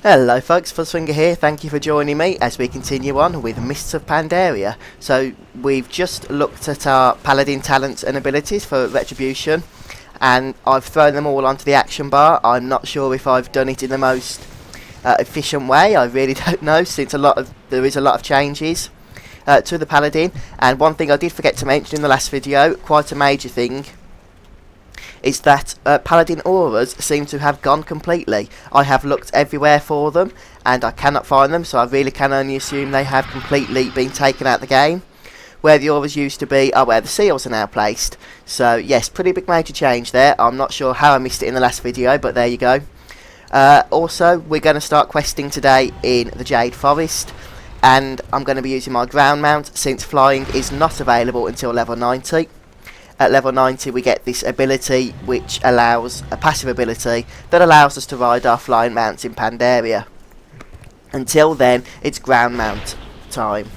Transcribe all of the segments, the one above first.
Hello folks, FuzzfingerGaming here, thank you for joining me as we continue on with Mists of Pandaria. So we've just looked at our paladin talents and abilities for Retribution, and I've thrown them all onto the action bar. I'm not sure if I've done it in the most efficient way. I really don't know, since there is a lot of changes to the paladin. And one thing I did forget to mention in the last video, quite a major thing, is that paladin auras seem to have gone completely. I have looked everywhere for them and I cannot find them, so I really can only assume they have completely been taken out of the game. Where the auras used to be are where the seals are now placed. So yes, pretty big major change there. I'm not sure how I missed it in the last video, but there you go. Also, we're going to start questing today in the Jade Forest, and I'm going to be using my ground mount since flying is not available until level 90. At level 90 we get this ability which allows, a passive ability that allows us to ride our flying mounts in Pandaria. Until then it's ground mount time.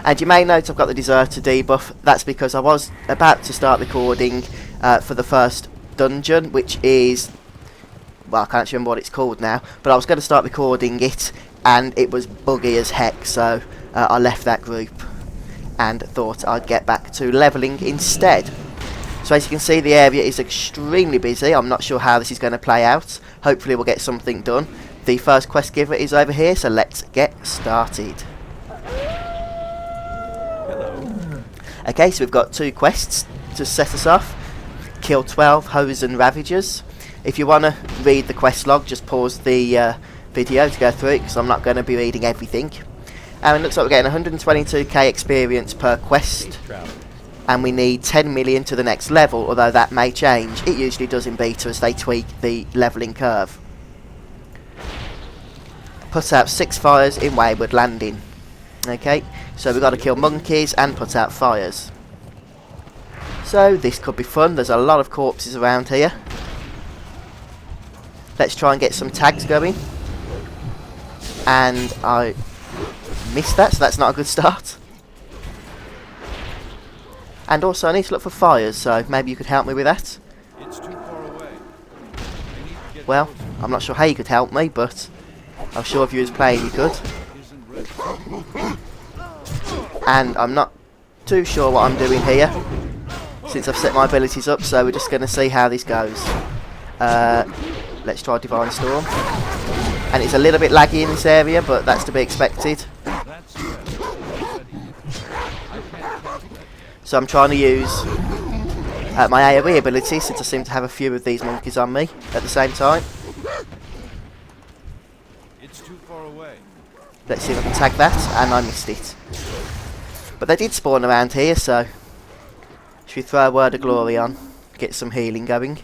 And you may note I've got the deserter debuff. That's because I was about to start recording for the first dungeon, which is, well, I can't actually remember what it's called now, but I was going to start recording it and it was buggy as heck, so I left that group and thought I'd get back to levelling instead. So as you can see, the area is extremely busy. I'm not sure how this is going to play out. Hopefully we'll get something done. The first quest giver is over here, so let's get started. Hello. Okay, so we've got two quests to set us off. Kill 12 hordes and ravagers. If you want to read the quest log, just pause the video to go through it, because I'm not going to be reading everything. And it looks like we're getting 122k experience per quest. And we need 10 million to the next level, although that may change. It usually does in beta as they tweak the levelling curve. Put out 6 fires in Wayward Landing. Okay, so we've got to kill monkeys and put out fires. So this could be fun. There's a lot of corpses around here. Let's try and get some tags going. And I missed that, so that's not a good start. And also I need to look for fires, so maybe you could help me with that. It's too far away. Well, I'm not sure how you could help me, but I'm sure if you was playing you could. And I'm not too sure what I'm doing here, since I've set my abilities up, so we're just going to see how this goes. Let's try Divine Storm. And it's a little bit laggy in this area, but that's to be expected. So I'm trying to use my AoE ability, since I seem to have a few of these monkeys on me at the same time. It's too far away. Let's see if I can tag that, and I missed it. But they did spawn around here, so should we throw a word of glory on, get some healing going.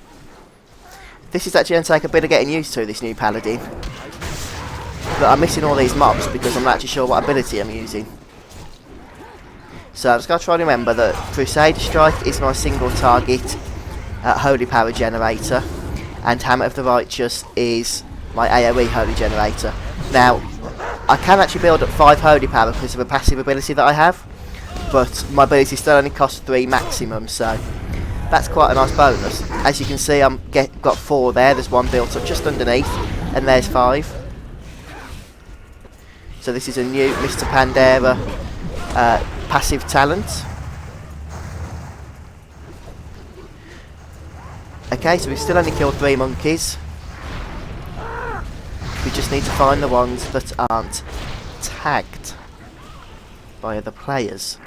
This is actually going to take a bit of getting used to, this new paladin. But I'm missing all these mobs because I'm not actually sure what ability I'm using. So I've just got to try and remember that Crusader Strike is my single target Holy Power generator, and Hammer of the Righteous is my AoE Holy generator. Now, I can actually build up 5 Holy Power because of a passive ability that I have, but my ability still only costs 3 maximum, so that's quite a nice bonus. As you can see, I've got 4 there. There's 1 built up just underneath, and there's 5. So this is a new Mr. Pandaria passive talent. Okay, so we've still only killed 3 monkeys. We just need to find the ones that aren't tagged by other players.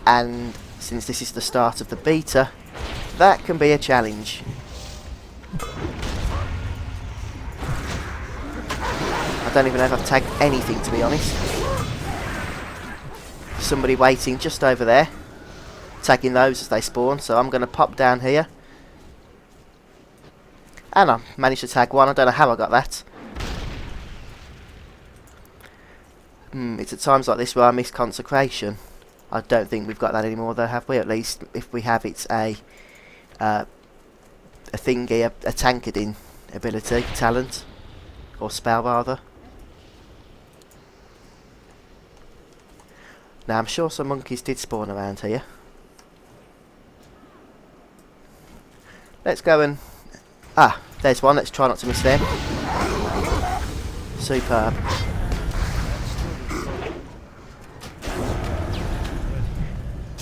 And since this is the start of the beta, that can be a challenge. I don't even know if I've tagged anything, to be honest. Somebody waiting just over there, tagging those as they spawn, so I'm going to pop down here. And I managed to tag 1. I don't know how I got that. It's at times like this where I miss consecration. I don't think we've got that anymore though, have we? At least if we have, it's a thingy, a tankarding ability, talent, or spell rather. Now I'm sure some monkeys did spawn around here. Let's go and... Ah, there's one. Let's try not to miss them. Superb.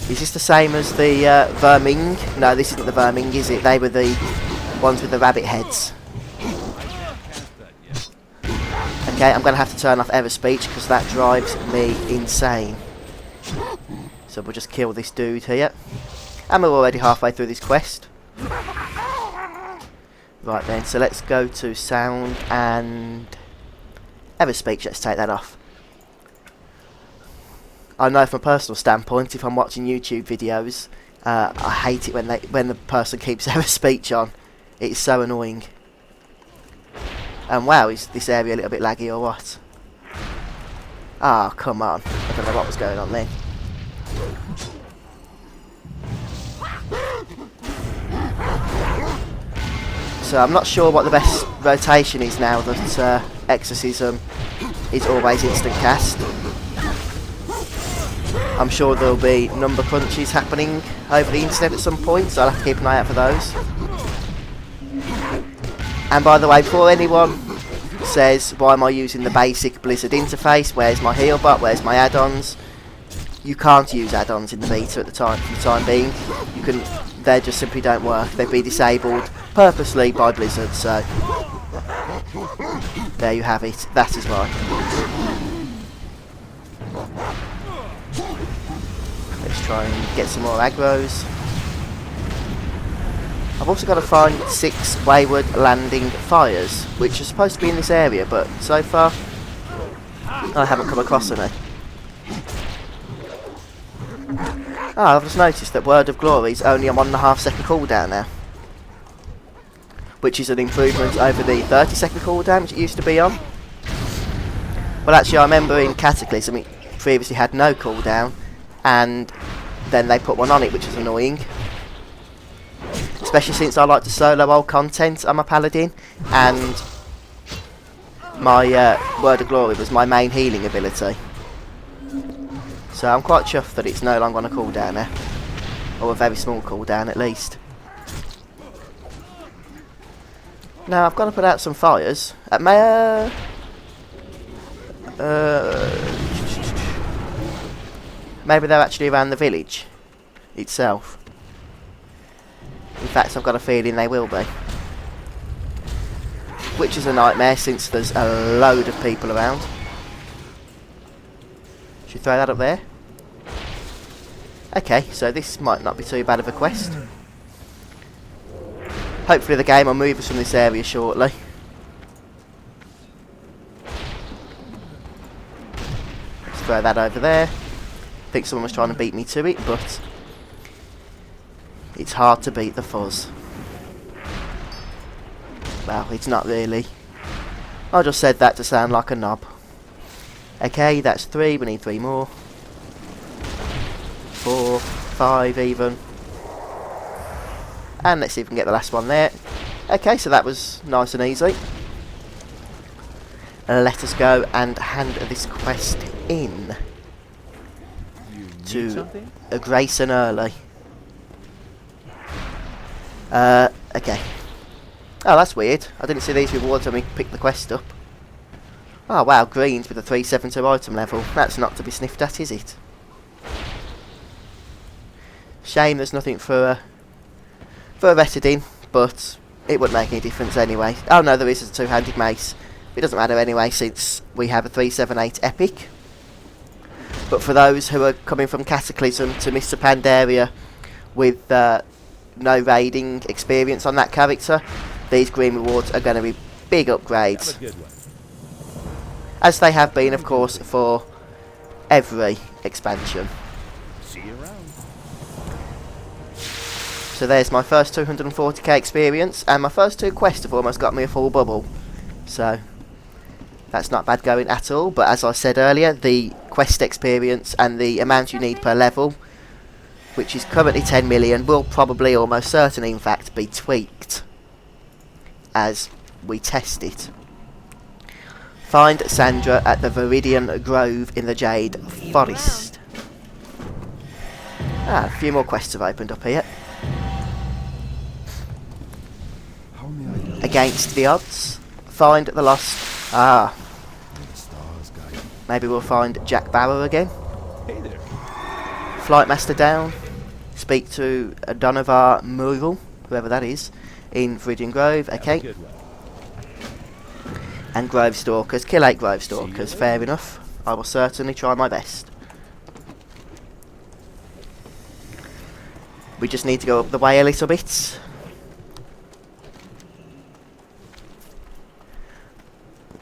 Is this the same as the verming? No, this isn't the verming, is it? They were the ones with the rabbit heads. Okay, I'm going to have to turn off ever speech because that drives me insane. So we'll just kill this dude here. And we're already halfway through this quest. Right then, so let's go to sound and ever speech. Let's take that off. I know from a personal standpoint, if I'm watching YouTube videos, I hate it when the person keeps ever speech on. It's so annoying. And wow, is this area a little bit laggy or what? Ah, come on. I don't know what was going on then. So I'm not sure what the best rotation is now that Exorcism is always instant cast. I'm sure there'll be number crunches happening over the internet at some point, so I'll have to keep an eye out for those. And by the way, before anyone says, why am I using the basic Blizzard interface, where's my heal bot, where's my add-ons, you can't use add-ons in the beta at the time, for the time being. They just simply don't work. They've been disabled purposely by Blizzard, so there you have it. That is why. Let's try and get some more aggros. I've also got to find 6 wayward landing fires, which are supposed to be in this area, but so far I haven't come across any. Ah, I've just noticed that Word of Glory is only a 1.5 second cooldown now, which is an improvement over the 30-second cooldown which it used to be on. Well, actually, I remember in Cataclysm it previously had no cooldown, and then they put one on it, which is annoying. Especially since I like to solo old content. I'm a paladin, and my Word of Glory was my main healing ability. So I'm quite chuffed that it's no longer on a cooldown now, or a very small cooldown at least. Now I've got to put out some fires. Maybe they're actually around the village itself. In fact, I've got a feeling they will be. Which is a nightmare since there's a load of people around. Should we throw that up there? Okay, so this might not be too bad of a quest. Hopefully the game will move us from this area shortly. Let's throw that over there. I think someone was trying to beat me to it, but it's hard to beat the fuzz. Well, it's not really. I just said that to sound like a knob. Okay, that's 3. We need 3 more. 4, 5 even. And let's see if we can get the last one there. Okay, so that was nice and easy. Let us go and hand this quest in to Grayson Early. Okay. Oh, that's weird. I didn't see these rewards when we picked the quest up. Oh wow, greens with a 372 item level. That's not to be sniffed at, is it? Shame there's nothing for Retadin, but it wouldn't make any difference anyway. Oh no, there is a 2-handed mace. It doesn't matter anyway since we have a 378 epic. But for those who are coming from Cataclysm to Mr. Pandaria with no raiding experience on that character, these green rewards are going to be big upgrades. As they have been, of course, for every expansion. See you around. So there's my first 240k experience, and my first 2 quests have almost got me a full bubble. So that's not bad going at all, but as I said earlier, the quest experience and the amount you need per level, which is currently 10 million, will probably, almost certainly in fact, be tweaked as we test it. Find Sandra at the Viridian Grove in the Jade Forest. Ah, a few more quests have opened up here. Against the odds. Find the lost... Ah. Maybe we'll find Jack Barrow again. Hey there. Flight Master down. Speak to Donovar Murrell, whoever that is, in Viridian Grove. Have a Okay. good one. And Grove Stalkers. Kill 8 Grove Stalkers. Fair enough. I will certainly try my best. We just need to go up the way a little bit.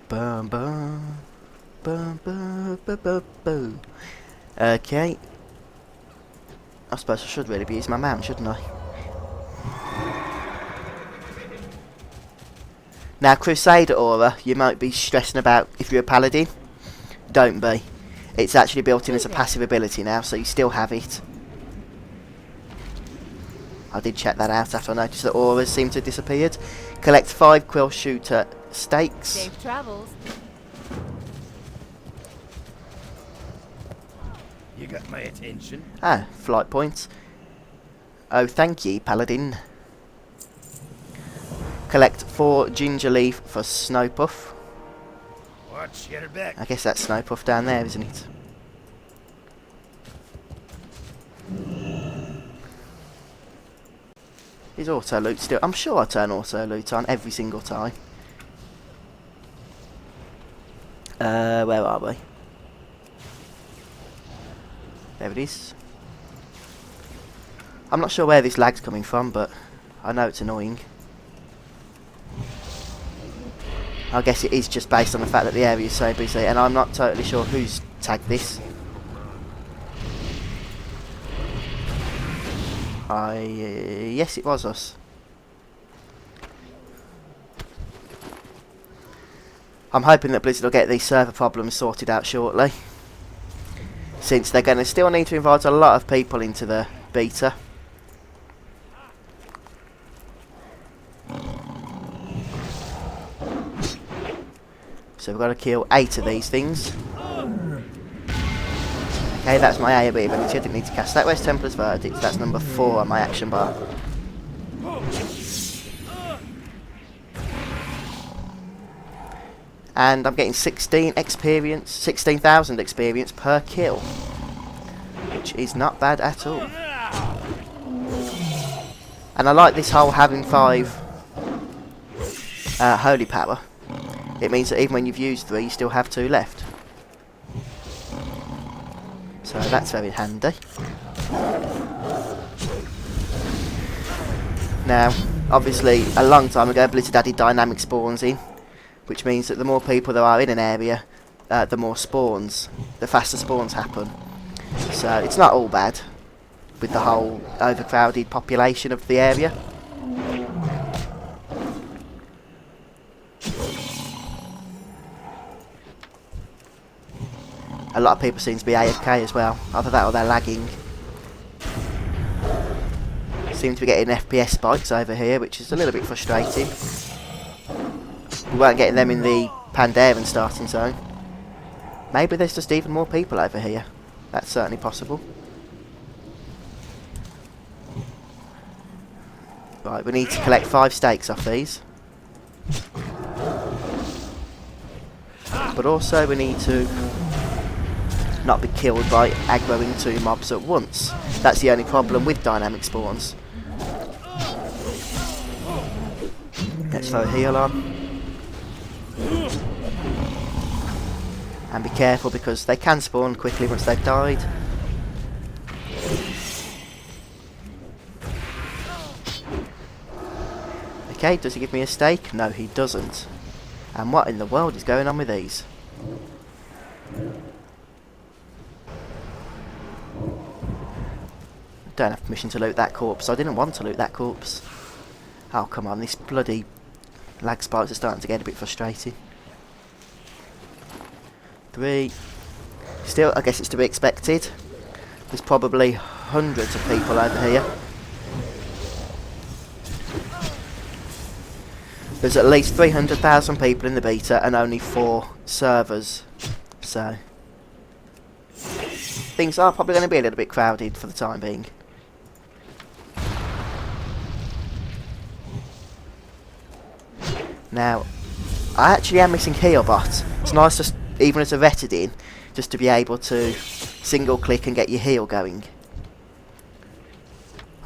Bum bum. Bum bum bum bum bum. Okay. I suppose I should really be using my mount, shouldn't I? Now, Crusader Aura, you might be stressing about if you're a Paladin. Don't be. It's actually built in as a passive ability now, so you still have it. I did check that out after I noticed that auras seem to have disappeared. Collect 5 Quill Shooter stakes. Safe travels. You got my attention. Ah, flight points. Oh, thank ye, Paladin. Collect 4 Ginger Leaf for Snow Puff. Watch your back. I guess that's Snow Puff down there, isn't it? Is auto loot still? I'm sure I turn auto loot on every single time. Where are we? There it is. I'm not sure where this lag's coming from, but I know it's annoying. I guess it is just based on the fact that the area is so busy, and I'm not totally sure who's tagged this. Yes, it was us. I'm hoping that Blizzard will get these server problems sorted out shortly, since they're going to still need to invite a lot of people into the beta. So we've got to kill 8 of these things. Okay, that's my A ability. I didn't need to cast that. Where's Templar's Verdict? That's number 4 on my action bar. And I'm getting 16,000 experience per kill, which is not bad at all. And I like this whole having 5 holy power. It means that even when you've used 3, you still have 2 left. So that's very handy. Now, obviously, a long time ago, Blizzard added dynamic spawns in, which means that the more people there are in an area, the more spawns, the faster spawns happen. So it's not all bad with the whole overcrowded population of the area. A lot of people seem to be AFK as well. Either that or they're lagging. Seem to be getting FPS spikes over here, which is a little bit frustrating. We weren't getting them in the Pandaria starting zone. Maybe there's just even more people over here. That's certainly possible. Right, we need to collect 5 stakes off these. But also we need to not be killed by aggroing 2 mobs at once. That's the only problem with dynamic spawns. Let's throw a heal on. And be careful because they can spawn quickly once they've died. Okay, does he give me a stake? No, he doesn't. And what in the world is going on with these? Don't have permission to loot that corpse. I didn't want to loot that corpse. Oh, come on, these bloody lag spikes are starting to get a bit frustrating. 3. Still, I guess it's to be expected. There's probably hundreds of people over here. There's at least 300,000 people in the beta and only 4 servers. So things are probably going to be a little bit crowded for the time being. Now, I actually am missing Healbot. It's nice, just even as a Retadin, just to be able to single click and get your heal going.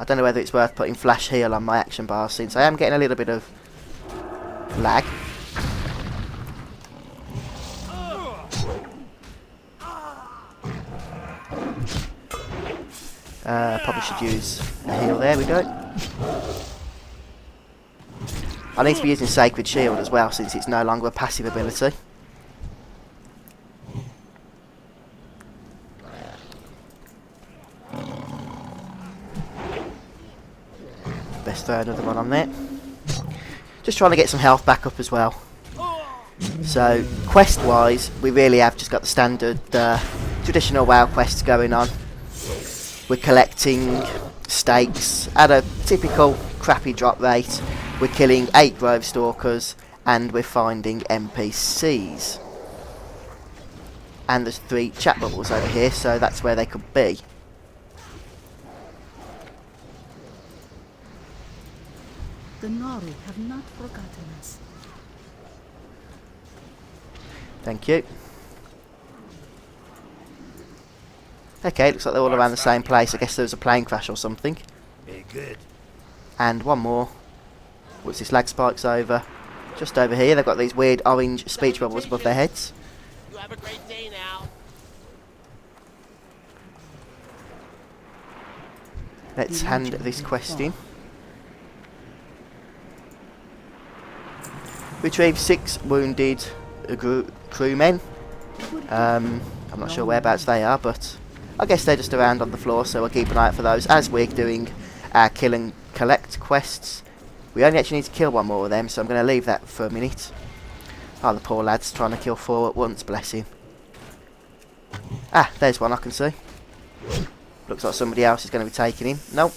I don't know whether it's worth putting flash heal on my action bar since I am getting a little bit of lag. Probably should use a heal. There we go. I need to be using Sacred Shield as well since it's no longer a passive ability. Best throw another one on there. Just trying to get some health back up as well. So quest wise, we really have just got the standard traditional WoW quests going on. We're collecting stakes at a typical crappy drop rate. We're killing 8 Grove Stalkers and we're finding NPCs. And there's 3 chat bubbles over here, so that's where they could be. The Nori have not forgotten us. Thank you. Okay, looks like they're all around the same place. I guess there was a plane crash or something. Very good. And one more. What's this? Lag spikes over. Just over here, they've got these weird orange speech bubbles above their heads. You have a great day now. Let's hand this quest in. Retrieve 6 wounded crewmen. I'm not sure whereabouts they are, but I guess they're just around on the floor, so we'll keep an eye out for those as we're doing our kill and collect quests. We only actually need to kill 1 more of them, so I'm going to leave that for a minute. Oh, the poor lad's trying to kill 4 at once, bless him. Ah, there's one I can see. Looks like somebody else is going to be taking him. Nope.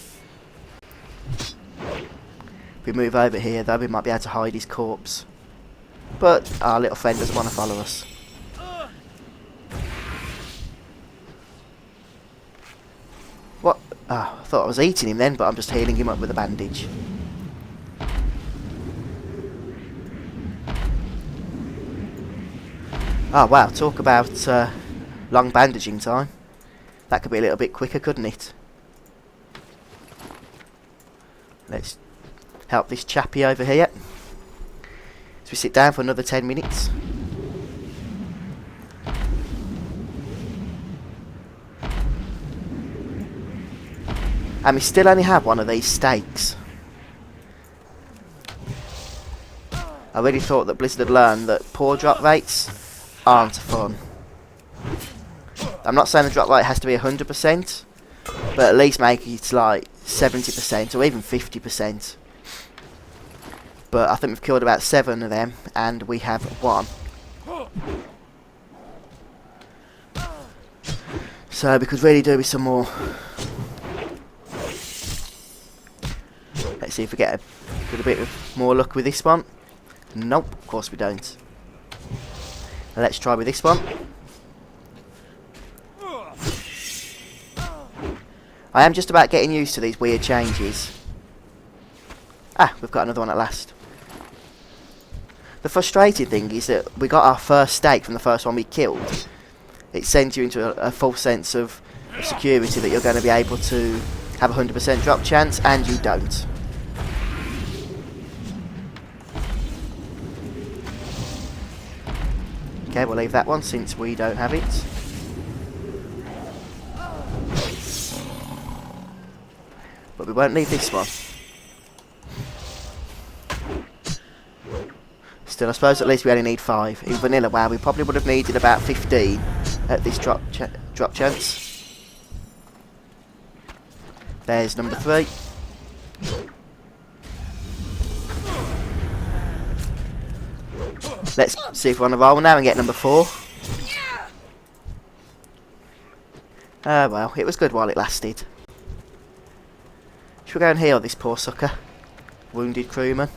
If we move over here, though, we might be able to hide his corpse. But our little friend doesn't want to follow us. What? Oh, I thought I was eating him then, but I'm just healing him up with a bandage. Oh wow, talk about long bandaging time. That could be a little bit quicker, couldn't it? Let's help this chappie over here. So we sit down for another 10 minutes. And we still only have 1 of these stakes. I really thought that Blizzard had learned that poor drop rates aren't fun. I'm not saying the drop rate has to be 100%, but at least make it like 70% or even 50%. But I think we've killed about 7 of them, and we have 1. So we could really do with some more. Let's see if we get a bit of more luck with this one. Nope, of course we don't. Now let's try with this one. I am just about getting used to these weird changes. Ah, we've got another one at last. The frustrating thing is that we got our first stake from the first one we killed. It sends you into a false sense of security that you're going to be able to have a 100% drop chance, and you don't. Okay, we'll leave that one since we don't have it. But we won't leave this one. Still, I suppose at least we only need 5. In vanilla WoW, we probably would have needed about 15 at this drop chance. There's number 3. Let's see if we're on a roll now and get number 4. Well, it was good while it lasted. Should we go and heal this poor sucker? Wounded crewman.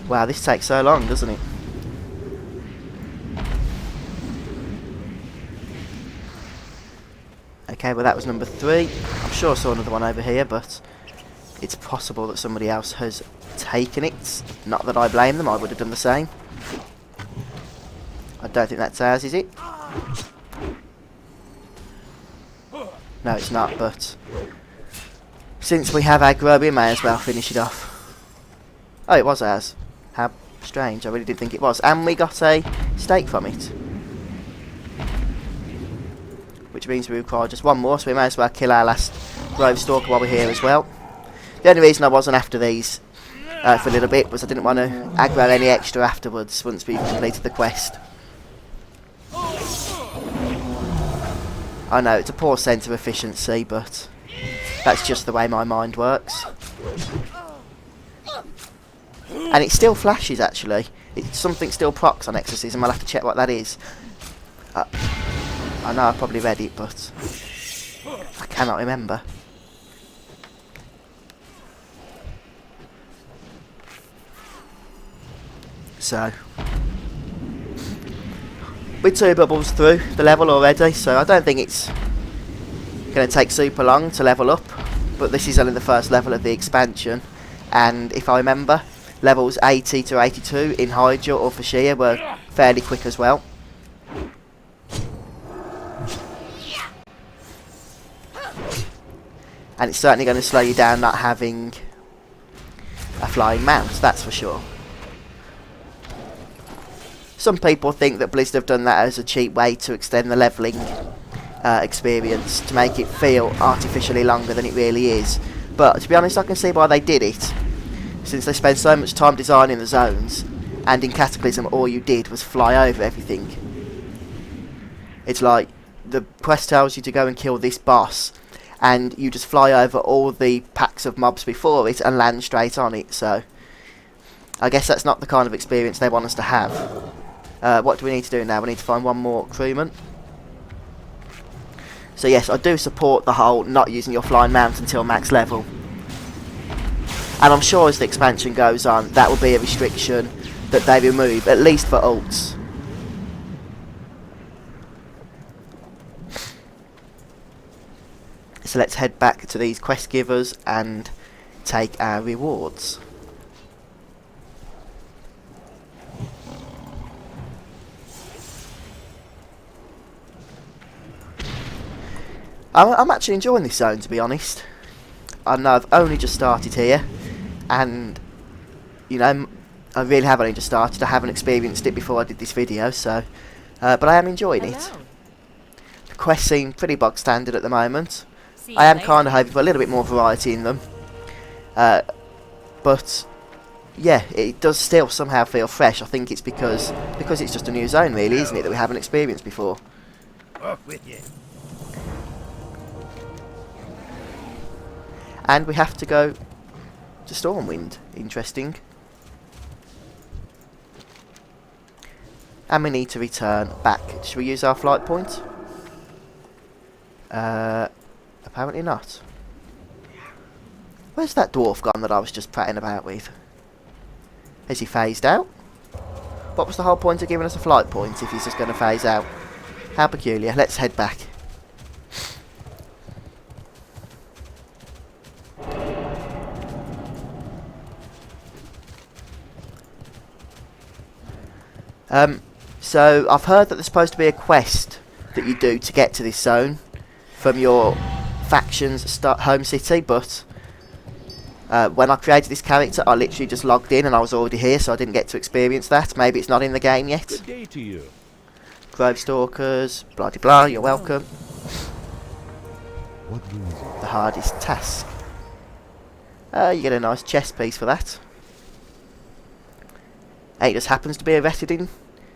Wow, this takes so long, doesn't it? Okay, well that was number 3. I'm sure I saw another one over here, but it's possible that somebody else has taken it. Not that I blame them, I would have done the same. I don't think that's ours, is it? No, it's not, but since we have aggro, we may as well finish it off. Oh, it was ours. How strange, I really didn't think it was. And we got a steak from it. Which means we require just one more, so we may as well kill our last Grove Stalker while we're here as well. The only reason I wasn't after these for a little bit was I didn't want to aggro any extra afterwards once we've completed the quest. I know, it's a poor sense of efficiency, but that's just the way my mind works. And it still flashes, actually. Something still procs on exorcism. I'll have to check what that is. I know I probably read it, but I cannot remember. So, we're 2 bubbles through the level already, so I don't think it's going to take super long to level up. But this is only the first level of the expansion, and if I remember, levels 80 to 82 in Hydra or Fashia were fairly quick as well. And it's certainly going to slow you down not having a flying mount, that's for sure. Some people think that Blizzard have done that as a cheap way to extend the levelling experience, to make it feel artificially longer than it really is. But to be honest, I can see why they did it, since they spend so much time designing the zones, and in Cataclysm all you did was fly over everything. It's like the quest tells you to go and kill this boss, and you just fly over all the packs of mobs before it and land straight on it. So I guess that's not the kind of experience they want us to have. What do we need to do now? We need to find one more crewman. So yes, I do support the whole not using your flying mount until max level. And I'm sure as the expansion goes on, that will be a restriction that they remove, at least for ults. So let's head back to these quest givers and take our rewards. I'm actually enjoying this zone, to be honest. I know I've only just started here, and you know, I really have only just started. I haven't experienced it before I did this video, so but I am enjoying it. The quests seem pretty bog standard at the moment. I am kind of hoping for a little bit more variety in them, but yeah, it does still somehow feel fresh. I think it's because it's just a new zone, really, isn't it, that we haven't experienced before. Off with you. And we have to go to Stormwind. Interesting. And we need to return back. Should we use our flight point? Apparently not. Where's that dwarf gone that I was just prattling about with? Has he phased out? What was the whole point of giving us a flight point if he's just going to phase out? How peculiar. Let's head back. So I've heard that there's supposed to be a quest that you do to get to this zone from your faction's home city, but when I created this character I literally just logged in and I was already here, so I didn't get to experience that. Maybe it's not in the game yet. Good day to you. Grove Stalkers, blah de blah, you're welcome. What brings you? The hardest task. You get a nice chest piece for that. It just happens to be a Retidin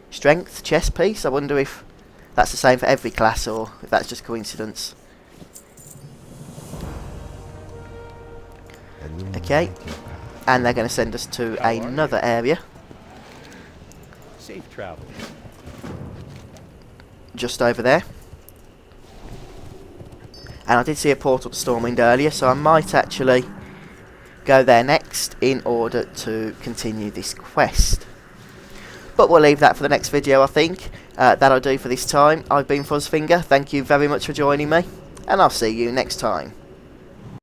strength chest piece. I wonder if that's the same for every class or if that's just coincidence. Okay, and they're going to send us to another area. Safe travel. Just over there. And I did see a portal to Stormwind earlier, so I might actually go there next in order to continue this quest. But we'll leave that for the next video, I think. That'll do for this time. I've been FuzzFinger. Thank you very much for joining me, and I'll see you next time.